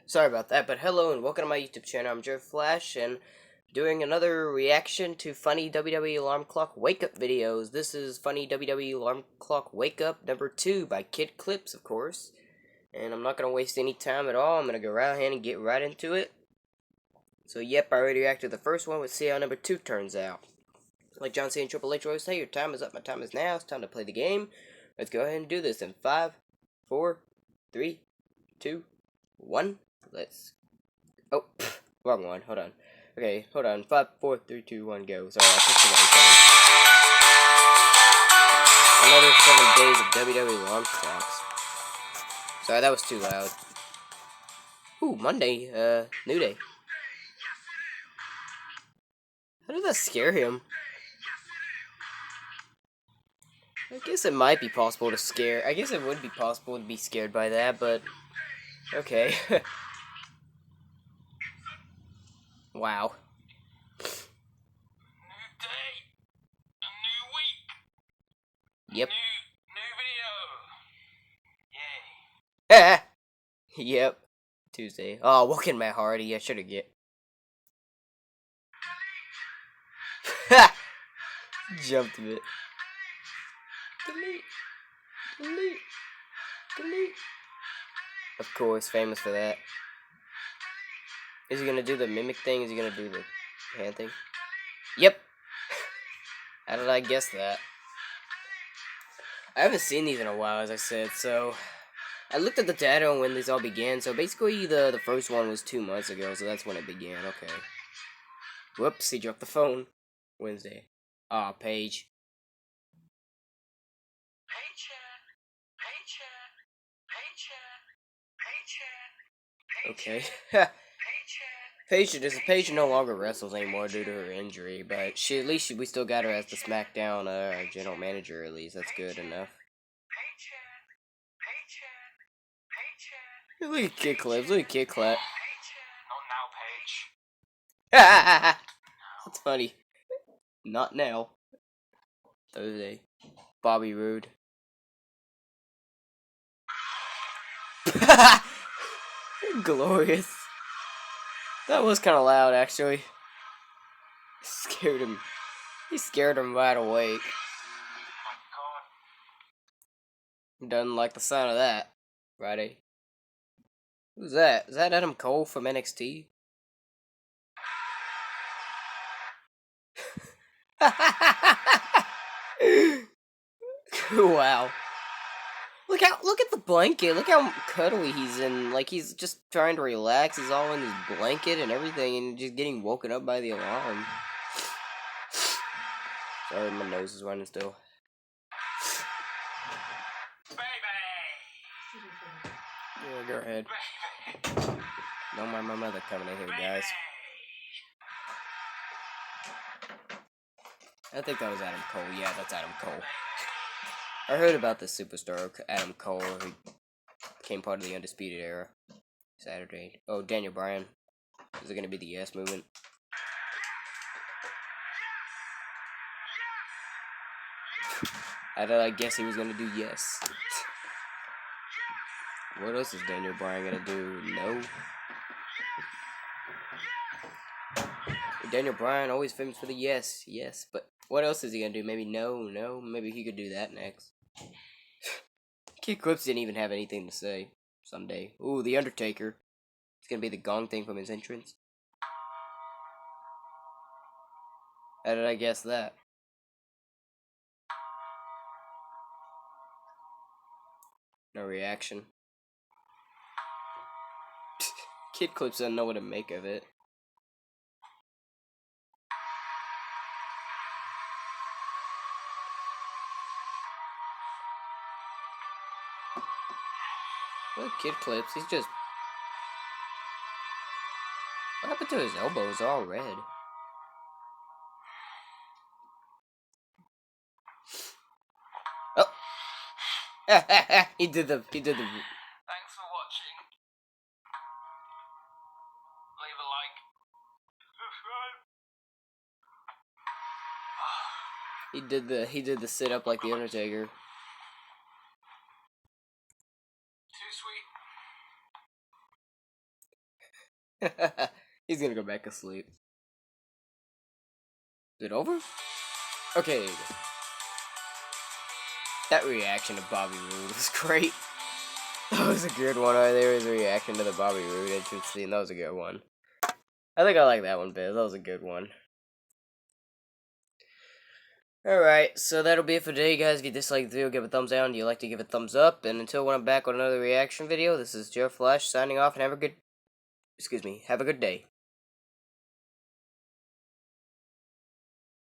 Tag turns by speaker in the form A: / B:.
A: Sorry about that, but hello and welcome to my YouTube channel. I'm Joe Flash and doing another reaction to funny WWE Alarm Clock Wake Up videos. This is funny WWE Alarm Clock Wake Up number 2 by Kid Clips, of course. And I'm not going to waste any time at all. I'm going to go right ahead and get right into it. So, yep, I already reacted to the first one. Let's see how number 2 turns out. Like John Cena and Triple H always say, your time is up, my time is now. It's time to play the game. Let's go ahead and do this in 5, 4, 3, 2, 1. Let's. Oh, wrong one. Hold on. Okay, hold on. 5, 4, 3, 2, 1, go. Sorry, I pushed the wrong thing. Another 7 days of WWE alarm clocks. Sorry, that was too loud. Ooh, Monday. New Day. How did that scare him? I guess it might be possible to scare. I guess it would be possible to be scared by that, but okay. Wow.
B: New day, a new week.
A: Yep.
B: New video. Yay.
A: Yep. Tuesday. Oh, walking Matt Hardy. I should have get. Jumped a bit. Delete. Delete. Delete. Of course, famous for that. Is he gonna do the mimic thing? Is he gonna do the hand thing? Yep. How did I guess that? I haven't seen these in a while, as I said, so I looked at the data on when these all began. So basically, the first one was 2 months ago, so that's when it began. Okay. Whoops, he dropped the phone. Wednesday. Ah, Paige. Okay. Paige no longer wrestles anymore due to her injury, but at least we still got her as the SmackDown general manager. At least that's good enough. Look at Kid Clips. Look at Kid Clap.
B: Not now, Paige.
A: That's funny. Not now. Thursday. Bobby Roode. Glorious. That was kind of loud, actually. Scared him. He scared him right awake. Doesn't like the sound of that. Friday. Who's that? Is that Adam Cole from NXT? Wow. Look at the blanket. Look how cuddly he's in. Like he's just trying to relax. He's all in his blanket and everything and just getting woken up by the alarm. Sorry, my nose is running still. Yeah, go ahead. Don't mind my mother coming in here, guys. I think that was Adam Cole. Yeah, that's Adam Cole. I heard about this superstar, Adam Cole, who became part of the Undisputed Era. Saturday. Oh, Daniel Bryan. Is it going to be the Yes movement? How did I guess he was going to do yes? What else is Daniel Bryan going to do? No. Daniel Bryan, always famous for the yes, yes. But what else is he going to do? Maybe no. Maybe he could do that next. Kid Clips didn't even have anything to say. Someday. Ooh, The Undertaker. It's going to be the gong thing from his entrance. How did I guess that? No reaction. Kid Clips doesn't know what to make of it. Look, Kid Clips, he's just... What happened to his elbows? They're all red. Oh! he did the...
B: Thanks for watching. Leave a like. Subscribe.
A: He did the sit up like the Undertaker. He's gonna go back to sleep. Is it over? Okay, there you go. That reaction to Bobby Roode was great. That was a good one right there. His reaction to the Bobby Roode entrance scene. That was a good one. I think I like that one, Biz. That was a good one. Alright, so that'll be it for today, guys. If you disliked the video, give it a thumbs down. If you like to give it a thumbs up. And until when I'm back with another reaction video, this is Joe Flash signing off, and have a good day.